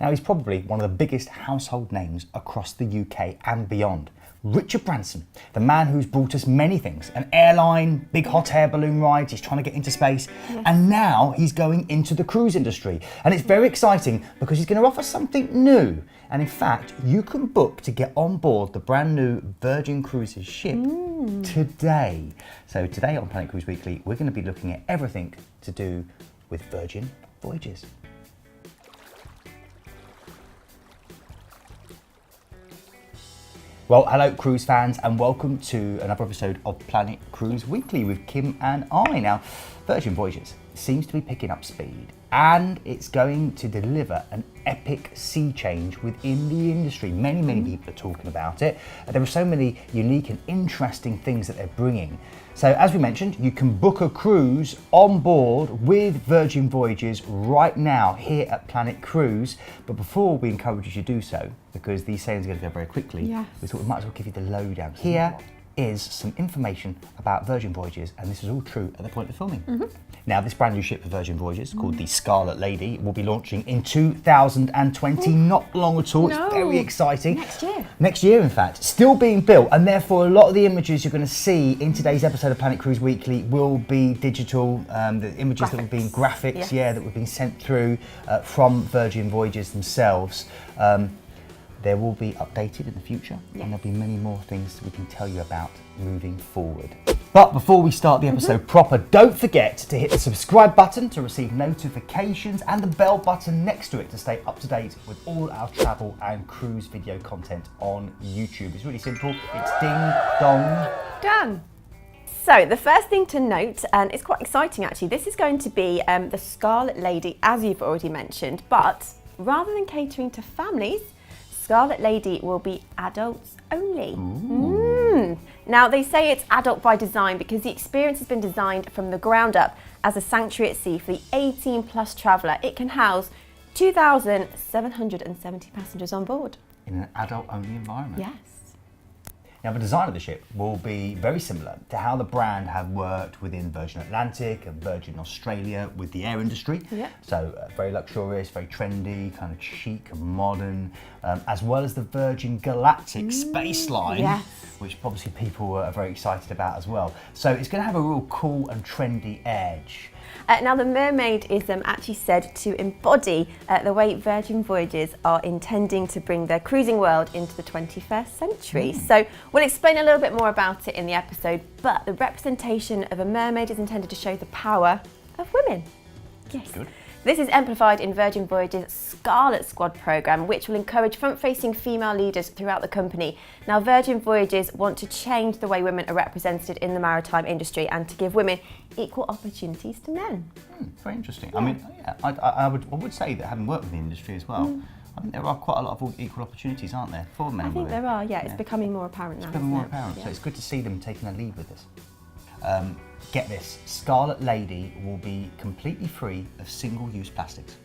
Now, he's probably one of the biggest household names across the UK and beyond. Richard Branson, the man who's brought us many things, an airline, big hot air balloon rides, he's trying to get into space, and now he's going into the cruise industry. And it's very exciting because he's going to offer something new. And in fact, you can book to get on board the brand new Virgin Cruises ship today. So today on Planet Cruise Weekly, we're going to be looking at everything to do with Virgin Voyages. Well, hello cruise fans and welcome to another episode of Planet Cruise Weekly with Kim and I. Now, Virgin Voyages seems to be picking up speed and it's going to deliver an epic sea change within the industry. Many people are talking about it. There are so many unique and interesting things that they're bringing. So as we mentioned, you can book a cruise on board with Virgin Voyages right now here at Planet Cruise. But before we encourage you to do so, because these sailings are going to go very quickly, we thought we might as well give you the lowdown. Here is some information about Virgin Voyages, and this is all true at the point of filming. Now, this brand new ship for Virgin Voyages, called the Scarlet Lady, will be launching in 2020, not long at all. It's very exciting. Next year. Next year, in fact. Still being built, and therefore a lot of the images you're going to see in today's episode of Planet Cruise Weekly will be digital. The images that have been graphics, that have been sent through from Virgin Voyages themselves. They will be updated in the future, and there'll be many more things that we can tell you about moving forward. But before we start the episode proper, don't forget to hit the subscribe button to receive notifications and the bell button next to it to stay up to date with all our travel and cruise video content on YouTube. It's really simple. It's ding, dong, done. So the first thing to note, and it's quite exciting actually, this is going to be the Scarlet Lady, as you've already mentioned, but rather than catering to families, Scarlet Lady will be adults only. Now, they say it's adult by design because the experience has been designed from the ground up as a sanctuary at sea for the 18+ traveller. It can house 2,770 passengers on board. In an adult-only environment. Yes. Now, the design of the ship will be very similar to how the brand have worked within Virgin Atlantic and Virgin Australia with the air industry. So very luxurious, very trendy, kind of chic and modern, as well as the Virgin Galactic space line, which obviously people are very excited about as well. So it's going to have a real cool and trendy edge. Now, the mermaid is actually said to embody the way Virgin Voyages are intending to bring their cruising world into the 21st century. So we'll explain a little bit more about it in the episode, but the representation of a mermaid is intended to show the power of women. Yes. Good. This is amplified in Virgin Voyages' Scarlet Squad programme, which will encourage front-facing female leaders throughout the company. Now, Virgin Voyages want to change the way women are represented in the maritime industry and to give women equal opportunities to men. Very interesting. I mean, I would say that having worked with the industry as well, I think there are quite a lot of equal opportunities, aren't there, for men and women? I think there are, it's becoming more apparent now. It's becoming more apparent, so it's good to see them taking a lead with this. Get this, Scarlet Lady will be completely free of single-use plastics.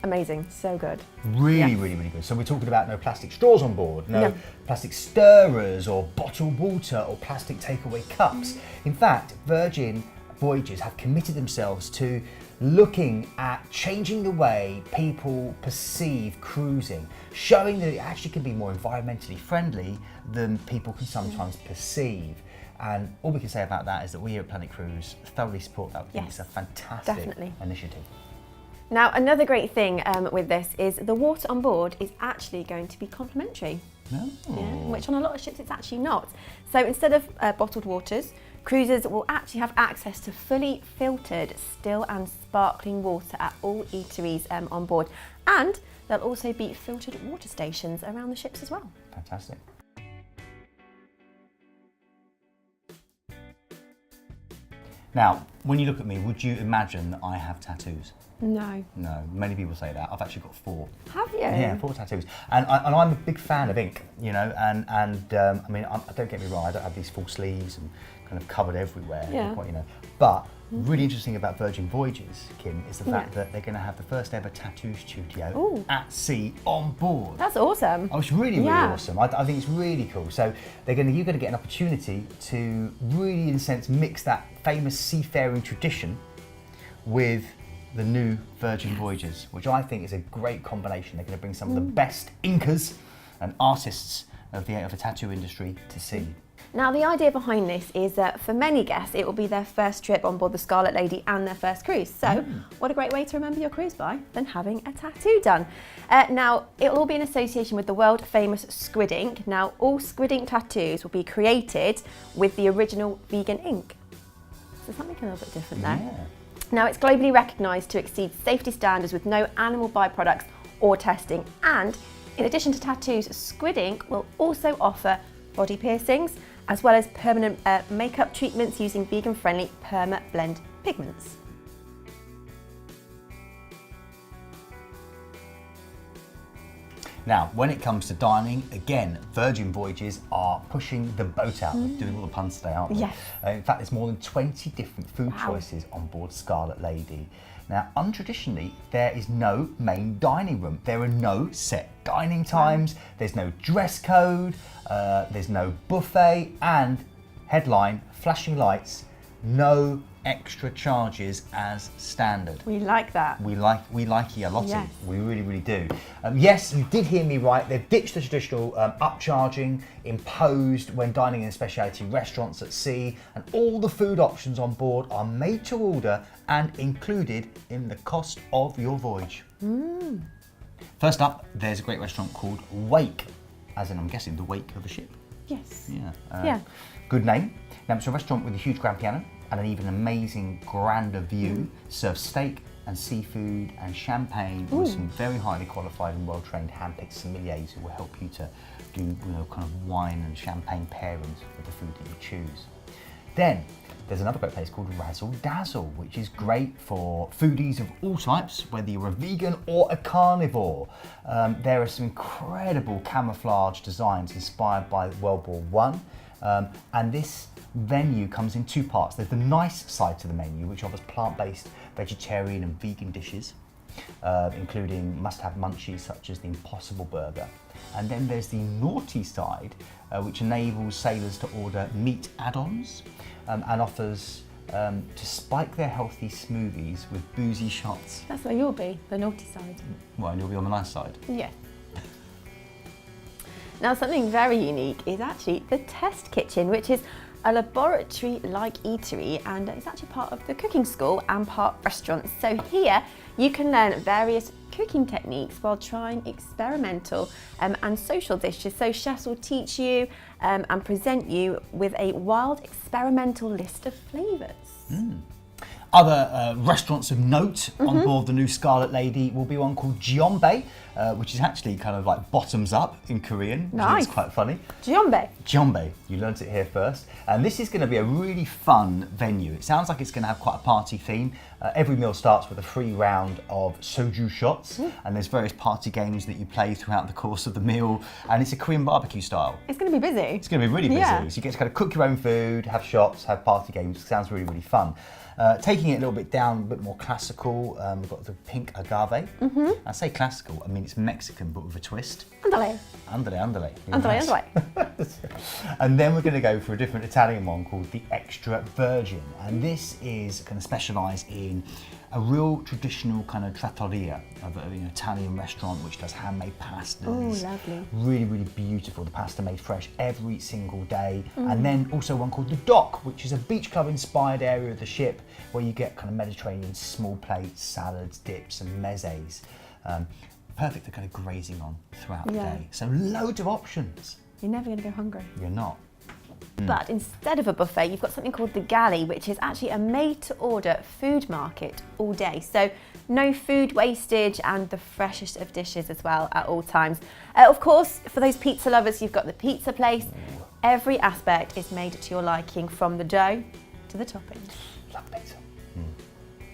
Amazing, so good. Really good. So we're talking about no plastic straws on board, no plastic stirrers or bottled water or plastic takeaway cups. In fact, Virgin Voyages have committed themselves to looking at changing the way people perceive cruising, showing that it actually can be more environmentally friendly than people can sometimes perceive. And all we can say about that is that we here at Planet Cruise thoroughly support that. We think it's a fantastic initiative. Now, another great thing with this is the water on board is actually going to be complimentary. Which on a lot of ships it's actually not. So instead of bottled waters, cruisers will actually have access to fully filtered, still and sparkling water at all eateries on board. And there'll also be filtered water stations around the ships as well. Fantastic. Now, when you look at me, would you imagine that I have tattoos? No. No, many people say that. I've actually got 4. Have you? Yeah, 4 tattoos. And I'm a big fan of ink, you know, and I mean, don't get me wrong, I don't have these full sleeves and kind of covered everywhere, you know, but really interesting about Virgin Voyages, Kim, is the fact that they're going to have the first ever tattoo studio at sea on board. That's awesome. Oh, it's really awesome. I think it's really cool. So you're going to get an opportunity to really, in a sense, mix that famous seafaring tradition with the new Virgin Voyages, which I think is a great combination. They're going to bring some of the best inkers and artists of the tattoo industry to sea. Now, the idea behind this is that for many guests, it will be their first trip on board the Scarlet Lady and their first cruise. So, what a great way to remember your cruise by than having a tattoo done. Now, it will all be in association with the world famous squid ink. Now, all squid ink tattoos will be created with the original vegan ink. So, something a little bit different there. Yeah. Now, it's globally recognised to exceed safety standards with no animal byproducts or testing. And in addition to tattoos, squid ink will also offer body piercings, as well as permanent makeup treatments using vegan-friendly perma blend pigments. Now, when it comes to dining, again, Virgin Voyages are pushing the boat out. They're doing all the puns today, aren't they? Yes. In fact, there's more than 20 different food Wow. choices on board Scarlet Lady. Now, untraditionally, there is no main dining room. There are no set dining times. There's no dress code. There's no buffet. And headline, flashing lights, no extra charges as standard. We like that. We like it a lot. Yes. We really, really do. Yes, you did hear me right. They've ditched the traditional upcharging imposed when dining in specialty restaurants at sea, and all the food options on board are made to order and included in the cost of your voyage. First up, there's a great restaurant called Wake, as in, I'm guessing, the wake of a ship. Yes. Yeah. Good name. Now, it's a restaurant with a huge grand piano and an even amazing grander view. Serves steak and seafood and champagne with some very highly qualified and well-trained hand-picked sommeliers who will help you to do kind of wine and champagne pairings with the food that you choose. Then there's another great place called Razzle Dazzle, which is great for foodies of all types, whether you're a vegan or a carnivore. There are some incredible camouflage designs inspired by World War I, and this venue comes in two parts. There's the nice side to the menu, which offers plant-based, vegetarian and vegan dishes, including must-have munchies such as the Impossible Burger. And then there's the naughty side, which enables sailors to order meat add-ons and offers to spike their healthy smoothies with boozy shots. That's where you'll be, the naughty side. Well, and you'll be on the nice side. Yeah. Now, something very unique is actually the test kitchen, which is a laboratory-like eatery, and it's actually part of the cooking school and part restaurant. So here you can learn various cooking techniques while trying experimental and social dishes. So chefs will teach you and present you with a wild experimental list of flavours. Other restaurants of note on board the new Scarlet Lady will be one called Jeonbae, which is actually kind of like bottoms up in Korean, which Nice. is quite funny. Jeonbae. Jeonbae, you learnt it here first. And this is going to be a really fun venue. It sounds like it's going to have quite a party theme. Every meal starts with a free round of soju shots, and there's various party games that you play throughout the course of the meal, and it's a Korean barbecue style. It's going to be busy. It's going to be really busy. Yeah. So you get to kind of cook your own food, have shots, have party games. It sounds really, really fun. Taking it a little bit down, a bit more classical, we've got the pink agave. I say classical, I mean it's Mexican but with a twist. Andale. Andale. Andale. And then we're going to go for a different Italian one called the Extra Virgin. And this is going to specialise in a real traditional kind of trattoria of an Italian restaurant which does handmade pastas. Oh, lovely. Really, really beautiful. The pasta made fresh every single day. And then also one called the Dock, which is a beach club inspired area of the ship where you get kind of Mediterranean small plates, salads, dips and mezes. Perfect for kind of grazing on throughout the day. So loads of options. You're never going to go hungry. You're not. But instead of a buffet, you've got something called the galley, which is actually a made-to-order food market all day. So no food wastage and the freshest of dishes as well at all times. Of course, for those pizza lovers, you've got the pizza place. Every aspect is made to your liking, from the dough to the toppings. Love pizza.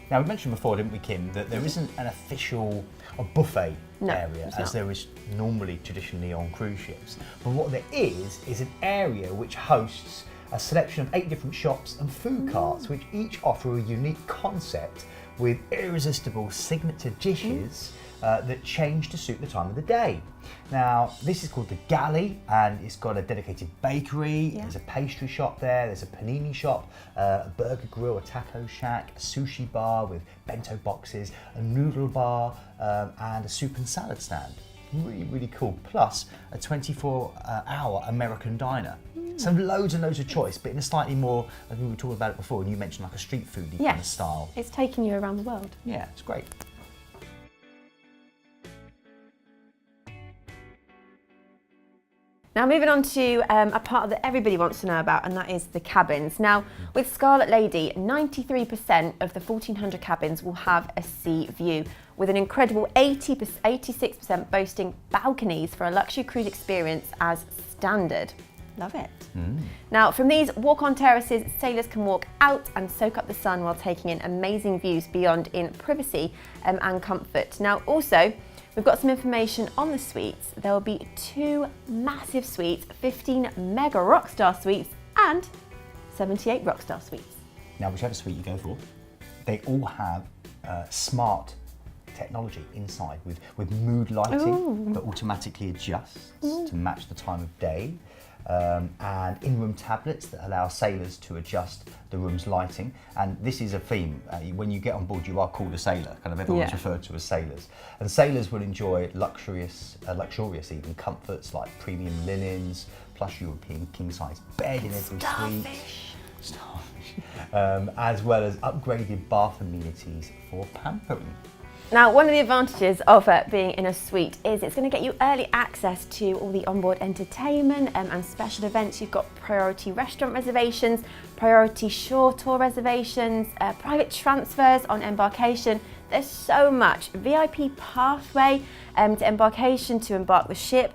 Now, we mentioned before, didn't we, Kim, that there isn't an official buffet area it's as not. there is normally traditionally on cruise ships. But what there is an area which hosts a selection of 8 different shops and food carts, which each offer a unique concept with irresistible signature dishes that change to suit the time of the day. Now, this is called the galley, and it's got a dedicated bakery, there's a pastry shop there, there's a panini shop, a burger grill, a taco shack, a sushi bar with bento boxes, a noodle bar, and a soup and salad stand. Really, really cool. Plus a 24-hour American diner. So loads and loads of choice, but in a slightly more, I think we were talking about it before, and you mentioned like a street foodie kind of style. It's taking you around the world. Yeah, it's great. Now moving on to a part that everybody wants to know about, and that is the cabins. Now with Scarlet Lady, 93% of the 1,400 cabins will have a sea view, with an incredible 86% boasting balconies for a luxury cruise experience as standard. Love it. Now from these walk-on terraces, sailors can walk out and soak up the sun while taking in amazing views beyond in privacy and comfort. Now also, we've got some information on the suites. There will be 2 massive suites, 15 mega rockstar suites and 78 rockstar suites. Now, whichever suite you go for, they all have smart technology inside with mood lighting that automatically adjusts to match the time of day. And in-room tablets that allow sailors to adjust the room's lighting. And this is a theme. When you get on board, you are called a sailor. Kind of everyone's referred to as sailors. And sailors will enjoy luxurious even comforts like premium linens, plus European king-size bed in every suite. As well as upgraded bath amenities for pampering. Now, one of the advantages of being in a suite is it's going to get you early access to all the onboard entertainment and special events. You've got priority restaurant reservations, priority shore tour reservations, private transfers on embarkation. There's so much. VIP pathway to embarkation to embark the ship,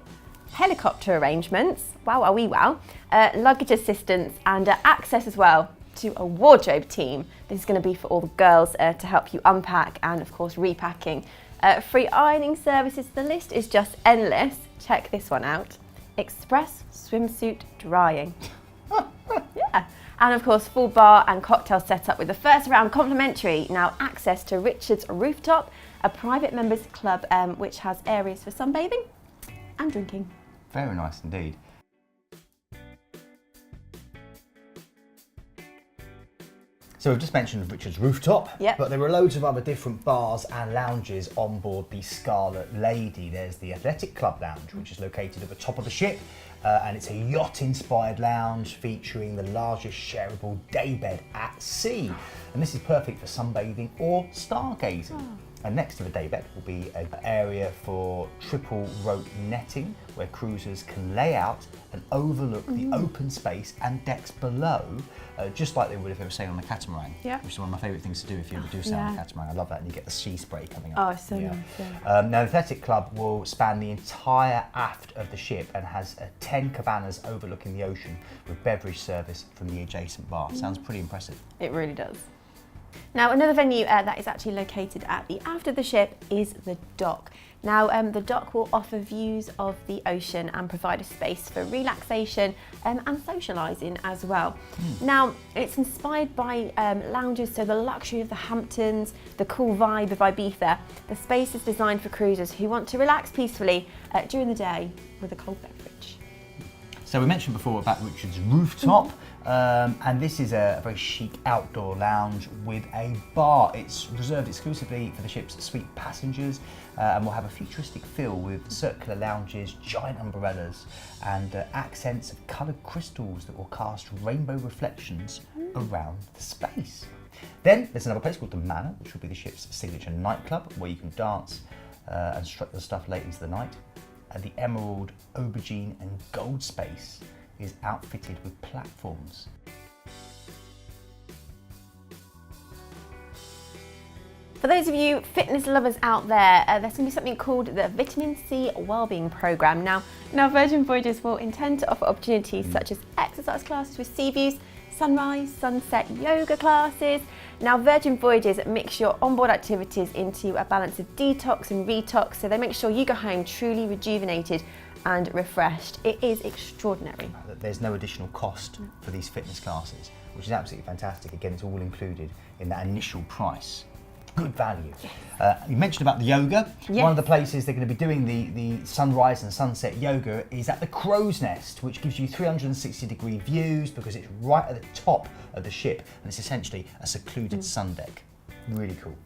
helicopter arrangements, luggage assistance, and access as well to a wardrobe team. This is going to be for all the girls to help you unpack and of course repacking. Free ironing services, the list is just endless. Check this one out. Express swimsuit drying. And of course full bar and cocktail setup with the first round complimentary. Now access to Richard's Rooftop, a private members club which has areas for sunbathing and drinking. Very nice indeed. So we've just mentioned Richard's Rooftop, but there are loads of other different bars and lounges on board the Scarlet Lady. There's the Athletic Club Lounge, which is located at the top of the ship, and it's a yacht-inspired lounge featuring the largest shareable daybed at sea. And this is perfect for sunbathing or stargazing. And next to the daybed will be an area for triple rope netting where cruisers can lay out and overlook the open space and decks below, just like they would if they were sailing on a catamaran, which is one of my favourite things to do if you ever do sail on a catamaran. I love that, and you get the sea spray coming up. Oh, so nice. Now, the Athletic Club will span the entire aft of the ship and has 10 cabanas overlooking the ocean with beverage service from the adjacent bar. Sounds pretty impressive. It really does. Now, another venue that is actually located at the aft of the ship is the dock. Now, the dock will offer views of the ocean and provide a space for relaxation and socialising as well. Now, it's inspired by lounges, so the luxury of the Hamptons, the cool vibe of Ibiza. The space is designed for cruisers who want to relax peacefully during the day with a cold beverage. So we mentioned before about Richard's Rooftop. And this is a very chic outdoor lounge with a bar. It's reserved exclusively for the ship's suite passengers and will have a futuristic feel with circular lounges, giant umbrellas and accents of coloured crystals that will cast rainbow reflections around the space. Then there's another place called the Manor, which will be the ship's signature nightclub where you can dance and strut your stuff late into the night. And the Emerald, Aubergine and Gold space is outfitted with platforms. For those of you fitness lovers out there, there's going to be something called the Vitamin C Wellbeing Programme. Now Virgin Voyages will intend to offer opportunities such as exercise classes with sea views, sunrise, sunset yoga classes. Now Virgin Voyages mix your onboard activities into a balance of detox and retox, so they make sure you go home truly rejuvenated and refreshed. It is extraordinary. There's no additional cost for these fitness classes, which is absolutely fantastic. Again, it's all included in that initial price. good value. You mentioned about the yoga. Yes. One of the places they're going to be doing the sunrise and sunset yoga is at the Crow's Nest, which gives you 360-degree views because it's right at the top of the ship and it's essentially a secluded sun deck. Really cool.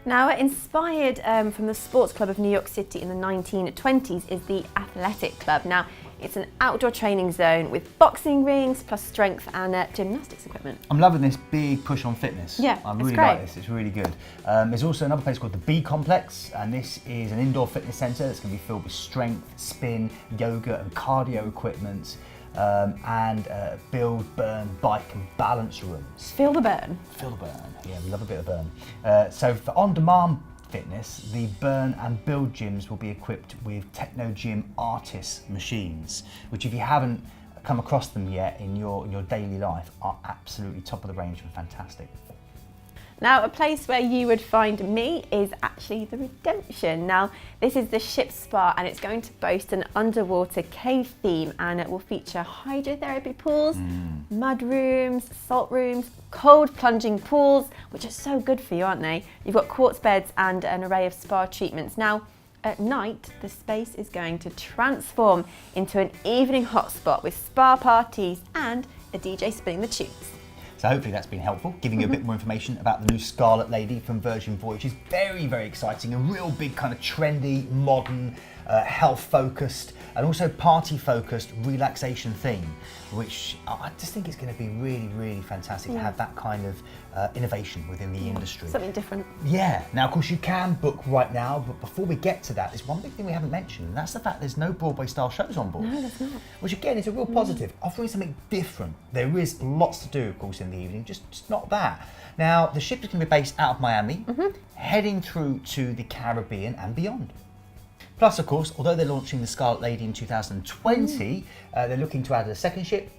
Now, inspired from the Sports Club of New York City in the 1920s is the Athletic Club. Now, it's an outdoor training zone with boxing rings plus strength and gymnastics equipment. I'm loving this big push on fitness. Yeah, I it's really great. like this, it's really good. There's also another place called the B Complex, and this is an indoor fitness centre that's going to be filled with strength, spin, yoga and cardio equipment, and build, burn, bike and balance rooms. Feel the burn. Feel the burn, yeah, we love a bit of burn. So for on-demand fitness, the burn and build gyms will be equipped with Techno Gym Artist machines, which if you haven't come across them yet in your daily life are absolutely top of the range and fantastic. Now, a place where you would find me is actually the Redemption. Now, this is the ship spa and it's going to boast an underwater cave theme, and it will feature hydrotherapy pools, mud rooms, salt rooms, cold plunging pools, which are so good for you, aren't they? You've got quartz beds and an array of spa treatments. Now, at night, the space is going to transform into an evening hotspot with spa parties and a DJ spinning the tunes. So hopefully that's been helpful, giving you a bit more information about the new Scarlet Lady from Virgin Voyages. Very, very exciting, a real big kind of trendy, modern, health-focused and also party-focused relaxation theme, which I just think is going to be really, really fantastic to have that kind of innovation within the industry. Something different. Yeah. Now, of course, you can book right now, but before we get to that, there's one big thing we haven't mentioned, and that's the fact there's no Broadway-style shows on board. No, there's not. Which, again, is a real positive, offering something different. There is lots to do, of course, in the evening, just not that. Now, the ship is going to be based out of Miami, heading through to the Caribbean and beyond. Plus, of course, although they're launching the Scarlet Lady in 2020, they're looking to add a second ship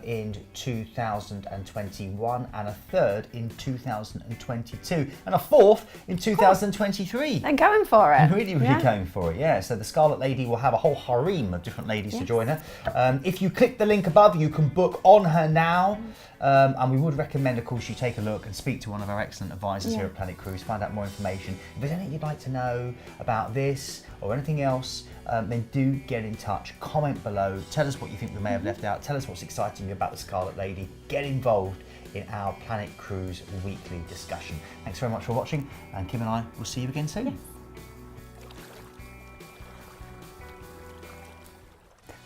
in 2021 and a third in 2022 and a fourth in 2023. They're going for it. Really going for it, yeah. So the Scarlet Lady will have a whole harem of different ladies to join her. If you click the link above, you can book on her now. And we would recommend, of course, you take a look and speak to one of our excellent advisors here at Planet Cruise, find out more information. If there's anything you'd like to know about this or anything else, then do get in touch, comment below, tell us what you think we may have left out, tell us what's exciting about the Scarlet Lady, get involved in our Planet Cruise weekly discussion. Thanks very much for watching, and Kim and I will see you again soon. Yes.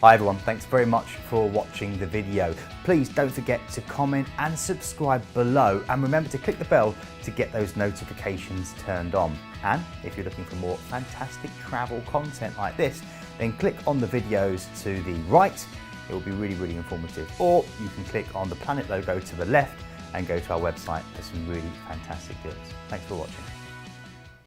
Hi everyone, thanks very much for watching the video. Please don't forget to comment and subscribe below, and remember to click the bell to get those notifications turned on. And if you're looking for more fantastic travel content like this, then click on the videos to the right. It will be really, really informative. Or you can click on the Planet logo to the left and go to our website for some really fantastic deals. Thanks for watching.